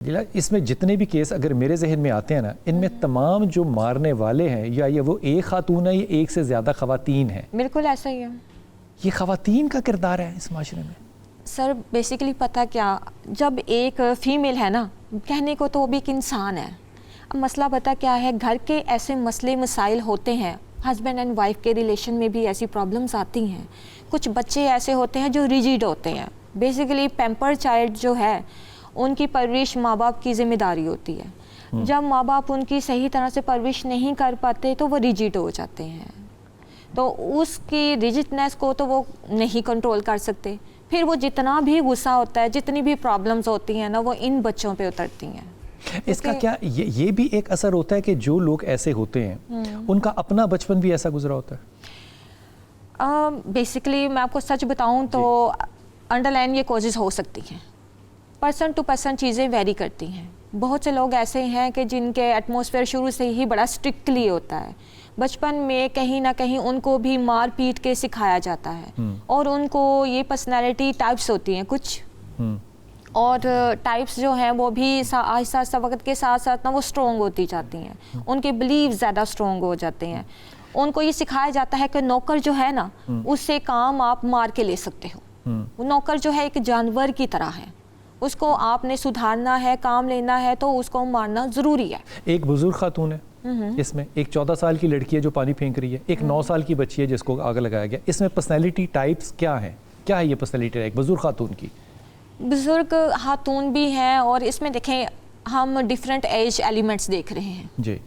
اس میں جتنے بھی کیس اگر میرے ذہن میں آتے ہیں نا، ان میں تمام جو مارنے والے ہیں یا یہ وہ ایک خاتون ہے یا ایک سے زیادہ خواتین ہیں؟ بالکل ایسا ہی ہے. یہ خواتین کا کردار ہے اس معاشرے میں. سر بیسیکلی پتہ کیا، جب ایک فیمیل ہے نا، کہنے کو تو وہ بھی ایک انسان ہے. اب مسئلہ پتہ کیا ہے، گھر کے ایسے مسئلے مسائل ہوتے ہیں، ہسبینڈ اینڈ وائف کے ریلیشن میں بھی ایسی پرابلمس آتی ہیں. کچھ بچے ایسے ہوتے ہیں جو ریجیڈ ہوتے ہیں. بیسیکلی پیمپر چائلڈ جو ہے ان کی پرورش ماں باپ کی ذمہ داری ہوتی ہے. جب ماں باپ ان کی صحیح طرح سے پرورش نہیں کر پاتے تو وہ ریجیڈ ہو جاتے ہیں. تو اس کی ریجڈنس کو تو وہ نہیں کنٹرول کر سکتے. پھر وہ جتنا بھی غصہ ہوتا ہے، جتنی بھی پرابلمز ہوتی ہیں نا، وہ ان بچوں پہ اترتی ہیں. اس کا کیا یہ بھی ایک اثر ہوتا ہے کہ جو لوگ ایسے ہوتے ہیں ان کا اپنا بچپن بھی ایسا گزرا ہوتا ہے؟ بیسیکلی میں آپ کو سچ بتاؤں تو انڈر لائن یہ کوزز ہو سکتی ہیں. پرسن ٹو پرسن چیزیں ویری کرتی ہیں. بہت سے لوگ ایسے ہیں کہ جن کے ایٹماسفیئر شروع سے ہی بڑا اسٹرکٹلی ہوتا ہے. بچپن میں کہیں نہ کہیں ان کو بھی مار پیٹ کے سکھایا جاتا ہے، اور ان کو یہ پرسنالٹی ٹائپس ہوتی ہیں کچھ، اور ٹائپس جو ہیں وہ بھی آہستہ آہستہ وقت کے ساتھ ساتھ نا وہ اسٹرانگ ہوتی جاتی ہیں. ان کے بلیف زیادہ اسٹرانگ ہو جاتے ہیں. ان کو یہ سکھایا جاتا ہے کہ نوکر جو ہے نا، اس سے کام آپ مار کے لے سکتے ہو. وہ نوکر جو ہے ایک جانور کی طرح ہے، اس کو آپ نے سدھارنا ہے، کام لینا ہے تو اس کو مارنا ضروری ہے. ایک بزرگ خاتون ہے اس میں، ایک 14 سال کی لڑکی ہے جو پانی پھینک رہی ہے، ایک 9 سال کی بچی ہے جس کو آگ لگایا گیا. اس میں پرسنالٹی ٹائپس کیا ہیں؟ کیا ہے یہ پرسنالٹی ایک بزرگ خاتون کی؟ بزرگ خاتون بھی ہیں، اور اس میں دیکھیں ہم ڈیفرنٹ ایج ایلیمنٹس دیکھ رہے ہیں. جی.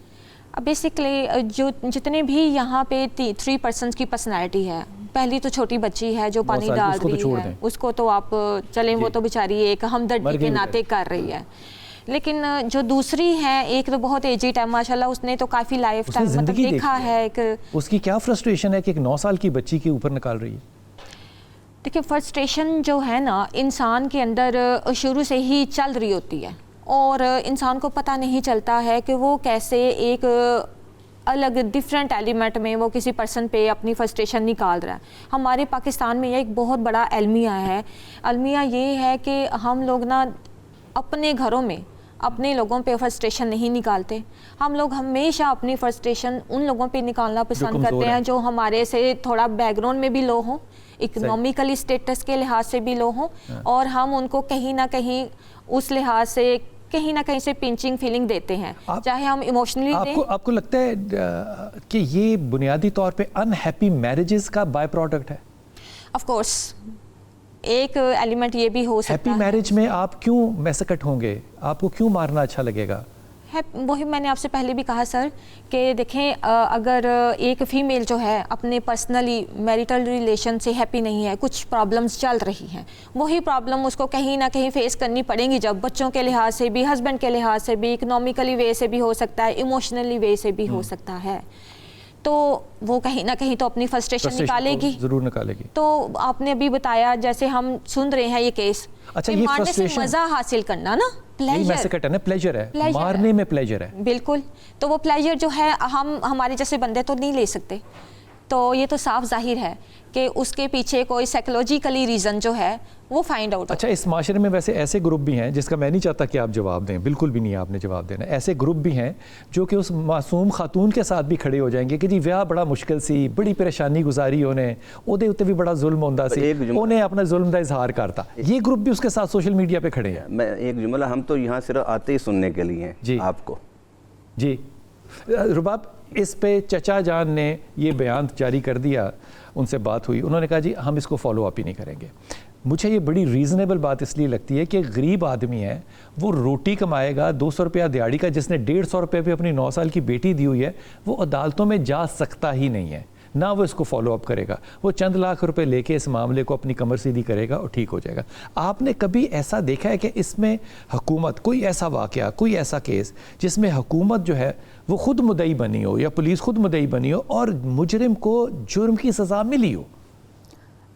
اب بیسیکلی جو جتنے بھی یہاں پہ 3 پرسنس کی پرسنالٹی ہے. پہلی تو چھوٹی بچی ہے جو پانی ڈال رہی ہے، اس کو تو آپ چلیں وہ تو بیچاری ایک ہمدردی کے ناطے کر رہی ہے. لیکن جو دوسری ہے، ایک تو بہت ایجڈ ہے ماشاءاللہ، اس نے تو کافی لائف ٹائم مطلب دیکھا ہے کہ اس کی کیا فرسٹریشن ہے کہ ایک 9 سال کی بچی کے اوپر نکال رہی ہے. دیکھیں فرسٹریشن جو ہے نا انسان کے اندر شروع سے ہی چل رہی ہوتی ہے، اور انسان کو پتہ نہیں چلتا ہے کہ وہ کیسے ایک الگ ڈفرینٹ ایلیمنٹ میں وہ کسی پرسن پہ اپنی فرسٹریشن نکال رہا ہے. ہمارے پاکستان میں یہ ایک بہت بڑا المیہ ہے. المیہ یہ ہے کہ ہم لوگ نا اپنے گھروں میں اپنے لوگوں پہ فرسٹریشن نہیں نکالتے. ہم لوگ ہمیشہ اپنی فرسٹریشن ان لوگوں پہ نکالنا پسند کرتے ہیں جو ہمارے سے تھوڑا بیک گراؤنڈ میں بھی لو ہوں، اکنومیکلی اسٹیٹس کے لحاظ سے بھی لو ہوں، اور ہم ان کو کہیں نہ کہیں اس لحاظ سے کہیں نہ کہیں سے پنچنگ فیلنگ دیتے ہیں، چاہے ہم ایموشنلی دیں. آپ کو لگتا ہے کہ یہ بنیادی طور پہ ان ہیپی میرجز کا بائی پروڈکٹ ہے؟ آف کورس ایک ایلیمنٹ یہ بھی ہو سکتا ہے. ہیپی میرج میں آپ کیوں میسکٹ ہوں گے؟ آپ کو کیوں مارنا اچھا لگے گا؟ وہی میں نے آپ سے پہلے بھی کہا سر کہ دیکھیں اگر ایک فیمیل جو ہے اپنے پرسنلی میریٹل ریلیشن سے ہیپی نہیں ہے، کچھ پرابلمز چل رہی ہیں، وہی پرابلم اس کو کہیں نہ کہیں فیس کرنی پڑیں گی. جب بچوں کے لحاظ سے بھی، ہسبینڈ کے لحاظ سے بھی، اکنومیکلی وے سے بھی ہو سکتا ہے، ایموشنلی وے سے بھی ہو سکتا ہے، تو وہ کہیں نہ کہیں تو اپنی فرسٹریشن نکالے گی، ضرور نکالے گی. تو آپ نے ابھی بتایا جیسے ہم سن رہے ہیں یہ کیس، اچھا یہ مارنے سے مزہ حاصل کرنا نا، پلیجر ہے، مارنے میں پلیجر ہے. بالکل. تو وہ پلیجر جو ہے ہم ہمارے جیسے بندے تو نہیں لے سکتے. تو یہ تو صاف ظاہر ہے کہ اس کے پیچھے کوئی سائیکولوجیکلی ریزن جو ہے وہ فائنڈ آؤٹ. اچھا اس معاشرے میں ویسے ایسے گروپ بھی ہیں جس کا میں نہیں چاہتا کہ آپ جواب دیں، بالکل بھی نہیں آپ نے جواب دینا. ایسے گروپ بھی ہیں جو کہ اس معصوم خاتون کے ساتھ بھی کھڑے ہو جائیں گے کہ جی ویاہ بڑا مشکل سی، بڑی پریشانی گزاری انہیں، اودے اتنے بھی بڑا ظلم ہوندہ سی، انہیں اپنا ظلم دا اظہار کرتا. یہ گروپ بھی اس کے ساتھ سوشل میڈیا پہ کھڑے ہیں. میں ایک جملہ، ہم تو یہاں صرف آتے ہی سننے کے لیے ہیں آپ کو. جی رباب، اس پہ چچا جان نے یہ بیان جاری کر دیا، ان سے بات ہوئی، انہوں نے کہا جی ہم اس کو فالو اپ ہی نہیں کریں گے. مجھے یہ بڑی ریزنیبل بات اس لیے لگتی ہے کہ غریب آدمی ہے، وہ روٹی کمائے گا 200 روپیہ دیہڑی کا، جس نے 150 روپے پہ اپنی 9 سال کی بیٹی دی ہوئی ہے، وہ عدالتوں میں جا سکتا ہی نہیں ہے، نہ وہ اس کو فالو اپ کرے گا. وہ چند لاکھ روپے لے کے اس معاملے کو اپنی کمر سیدھی کرے گا اور ٹھیک ہو جائے گا. آپ نے کبھی ایسا دیکھا ہے کہ اس میں حکومت، کوئی ایسا واقعہ، کوئی ایسا کیس جس میں حکومت جو ہے وہ خود مدعی بنی ہو یا پولیس خود مدعی بنی ہو اور مجرم کو جرم کی سزا ملی ہو؟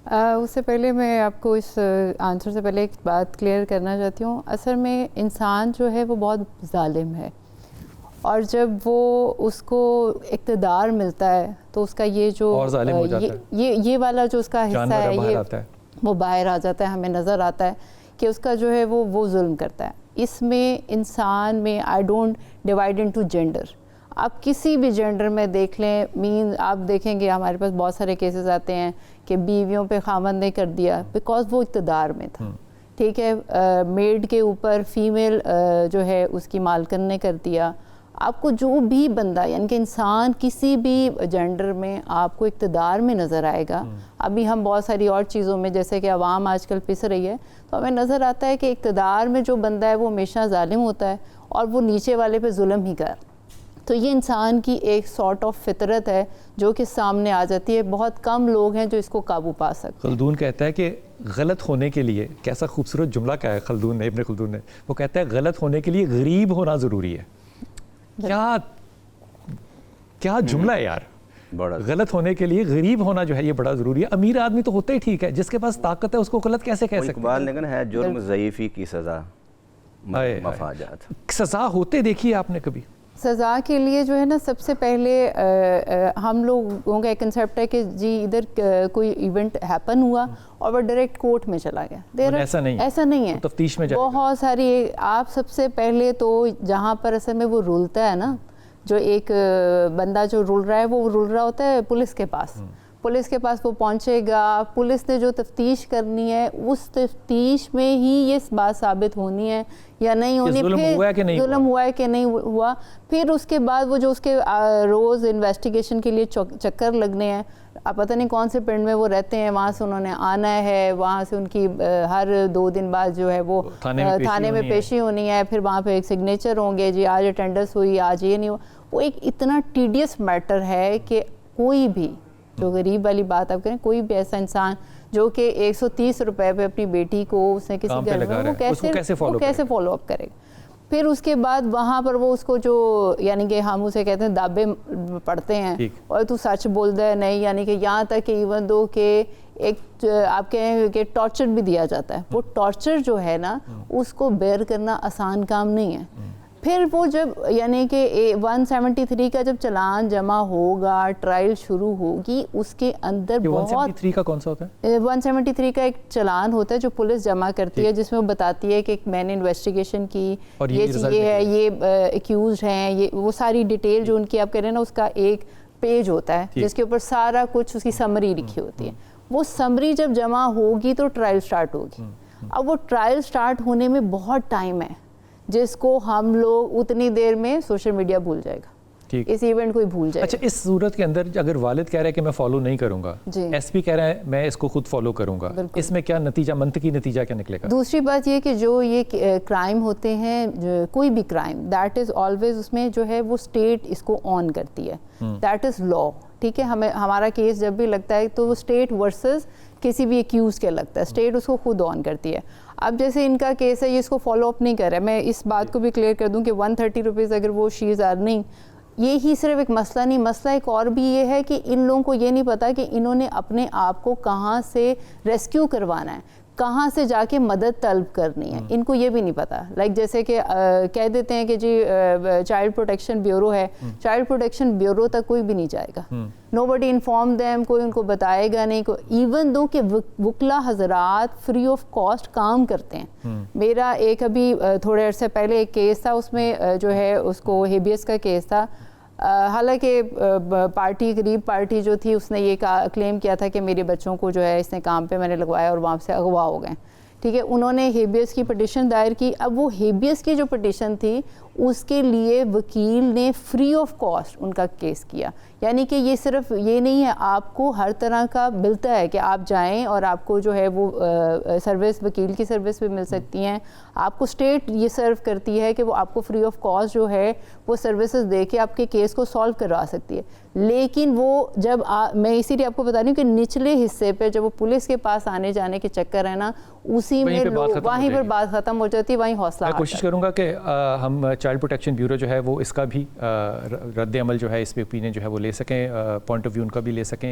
اس سے پہلے میں آپ کو اس آنسر سے پہلے ایک بات کلیئر کرنا چاہتی ہوں. اصل میں انسان جو ہے وہ بہت ظالم ہے، اور جب وہ اس کو اقتدار ملتا ہے تو اس کا یہ جو یہ والا جو اس کا حصہ ہے یہ وہ باہر آ جاتا ہے. ہمیں نظر آتا ہے کہ اس کا جو ہے وہ ظلم کرتا ہے. اس میں انسان میں I don't divide into gender. آپ کسی بھی جینڈر میں دیکھ لیں, آپ دیکھیں گے ہمارے پاس بہت سارے کیسز آتے ہیں کہ بیویوں پہ خاوند نے کر دیا بیکاز وہ اقتدار میں تھا, ٹھیک ہے, میڈ کے اوپر فیمیل جو ہے اس کی مالکن نے کر دیا. آپ کو جو بھی بندہ یعنی کہ انسان کسی بھی جینڈر میں آپ کو اقتدار میں نظر آئے گا. ابھی ہم بہت ساری اور چیزوں میں جیسے کہ عوام آج کل پس رہی ہے تو ہمیں نظر آتا ہے کہ اقتدار میں جو بندہ ہے وہ ہمیشہ ظالم ہوتا ہے اور وہ نیچے والے پہ ظلم ہی کر. تو یہ انسان کی ایک سارٹ آف فطرت ہے جو کہ سامنے آ جاتی ہے. بہت کم لوگ ہیں جو اس کو قابو پا سکتے ہیں. خلدون کہتا ہے کہ غلط ہونے کے لیے, کیسا خوبصورت جملہ کہا ہے خلدون نے, ابن خلدون نے, وہ کہتا ہے غلط ہونے کے لیے غریب ہونا ضروری ہے. کیا جملہ ہے یار, غلط ہونے کے لیے غریب ہونا جو ہے یہ بڑا ضروری ہے. امیر آدمی تو ہوتا ہی ٹھیک ہے, جس کے پاس طاقت ہے اس کو غلط کیسے کہہ سکتے ہیں. لیکن ہے جرم ضعیفی کی سزا مفاجات. سزا ہوتے دیکھی آپ نے کبھی؟ سزا کے لیے جو ہے نا سب سے پہلے ہم لوگوں کا ایک کنسیپٹ ہے کہ جی ادھر کوئی ایونٹ ہیپن ہوا اور وہ ڈائریکٹ کورٹ میں چلا گیا. ایسا نہیں ہے, تفتیش میں بہت ساری. آپ سب سے پہلے تو جہاں پر اصل میں وہ رولتا ہے نا, جو ایک بندہ جو رول رہا ہے وہ رول رہا ہوتا ہے پولیس کے پاس. پولیس کے پاس وہ پہنچے گا, پولیس نے جو تفتیش کرنی ہے اس تفتیش میں ہی یہ بات ثابت ہونی ہے یا نہیں ہونی, پھر ظلم ہوا ہے کہ نہیں ہوا. پھر اس کے بعد وہ جو اس کے روز انویسٹیگیشن کے لیے چکر لگنے ہیں, آپ پتہ نہیں کون سے پنڈ میں وہ رہتے ہیں, وہاں سے انہوں نے آنا ہے, وہاں سے ان کی ہر 2 دن بعد جو ہے وہ تھانے میں پیشی ہونی ہے, پھر وہاں پہ ایک سگنیچر ہوں گے, جی آج اٹینڈنس ہوئی, آج یہ نہیں ہوا. وہ ایک اتنا ٹیڈیس میٹر ہے کہ کوئی بھی, جو غریب والی بات آپ کریں, کوئی بھی ایسا انسان جو کہ 130 روپے پہ اپنی بیٹی کو اس نے کسی گھر میں, وہ کیسے فالو اپ کرے گا. پھر اس کے بعد وہاں پر وہ اس کو جو یعنی کہ ہم اسے کہتے ہیں دابے پڑھتے ہیں, اور تو سچ بول دے نہیں, یعنی کہ یہاں تک کہ ایون دو کہ ایک آپ کہیں کہ ٹارچر بھی دیا جاتا ہے. وہ ٹارچر جو ہے نا اس کو بیئر کرنا آسان کام نہیں ہے. پھر وہ جب یعنی کہ 173 کا جب چلان جمع ہوگا, ٹرائل شروع ہوگی, اس کے اندر بہت 173 کا کون سا ہوتا ہے؟ 173 کا ایک چلان ہوتا ہے جو پولیس جمع کرتی ہے, جس میں وہ بتاتی ہے کہ میں نے انویسٹیگیشن کی, یہ ہے, یہ ایکیوزڈ ہیں, یہ وہ ساری ڈیٹیل جو ان کی آپ کہہ رہے ہیں نا, اس کا ایک پیج ہوتا ہے جس کے اوپر سارا کچھ اس کی سمری لکھی ہوتی ہے. وہ سمری جب جمع ہوگی تو ٹرائل سٹارٹ ہوگی. اب وہ ٹرائل سٹارٹ ہونے میں بہت ٹائم ہے, جس کو ہم لوگ اتنی دیر میں سوشل میڈیا بھول جائے گا, اس ایونٹ کو ہی بھول جائے گا. اچھا, اس صورت کے اندر اگر والد کہہ رہا ہے کہ میں فالو نہیں کروں گا, ایس پی کہہ رہا ہے میں اس کو خود فالو کروں گا, اس میں کیا نتیجہ, منطقی نتیجہ کیا نکلے گا؟ دوسری بات یہ کہ جو یہ کرائم ہوتے ہیں, کوئی بھی کرائم, دیٹ از آلویز اس میں جو ہے وہ اسٹیٹ اس کو آن کرتی ہے, دیٹ از لا. ٹھیک ہے, ہمارا کیس جب بھی لگتا ہے تو وہ اسٹیٹ ورسز کسی بھی ایکیوز کے لگتا ہے, اسٹیٹ اس کو خود آن کرتی ہے. اب جیسے ان کا کیس ہے, یہ اس کو فالو اپ نہیں کر رہا ہے. میں اس بات کو بھی کلیئر کر دوں کہ 130 روپیز اگر وہ شی از ارننگ, یہی صرف ایک مسئلہ نہیں, مسئلہ ایک اور بھی یہ ہے کہ ان لوگوں کو یہ نہیں پتا کہ انہوں نے اپنے آپ کو کہاں سے ریسکیو کروانا ہے, کہاں سے جا کے مدد طلب کرنی ہے, ان کو یہ بھی نہیں پتا. لائک جیسے کہ کہہ دیتے ہیں کہ جی چائلڈ پروٹیکشن بیورو ہے, چائلڈ پروٹیکشن بیورو تک کوئی بھی نہیں جائے گا, نو بڈی انفارم دیم, کوئی ان کو بتائے گا نہیں. ایون دو کہ وکلا حضرات فری آف کاسٹ کام کرتے ہیں. میرا ایک ابھی تھوڑے عرصے پہلے ایک کیس تھا, اس میں جو ہے اس کو ہیبیس کا کیس تھا. حالانکہ پارٹی غریب پارٹی جو تھی اس نے یہ کلیم کیا تھا کہ میرے بچوں کو جو ہے اس نے کام پہ میں نے لگوایا اور وہاں سے اغوا ہو گئے. ٹھیک ہے, انہوں نے ہیبیس کی پٹیشن دائر کی. اب وہ ہیبیس کی جو پٹیشن تھی اس کے لیے وکیل نے فری آف کاسٹ ان کا کیس کیا. یعنی کہ یہ صرف یہ نہیں ہے, آپ کو ہر طرح کا ملتا ہے کہ آپ جائیں اور آپ کو جو ہے وہ سروس, وکیل کی سروس بھی مل سکتی ہیں. آپ کو اسٹیٹ یہ سرو کرتی ہے کہ وہ آپ کو فری آف کاسٹ جو ہے وہ سروسز دے کے آپ کے کیس کو سالو کروا سکتی ہے. لیکن وہ جب میں اسی لیے آپ کو بتا رہی ہوں کہ نچلے حصے پہ جب وہ پولیس کے پاس آنے جانے کے چکر ہے نا, اسی میں وہیں پر بات ختم ہو جاتی ہے, وہیں حوصلہ. میں کوشش کروں گا کہ ہم چائلڈ پروٹیکشن بیورو جو ہے وہ اس کا بھی رد عمل جو ہے, اس پہ اوپینین جو ہے وہ لے سکیں, پوائنٹ آف ویو ان کا بھی لے سکیں.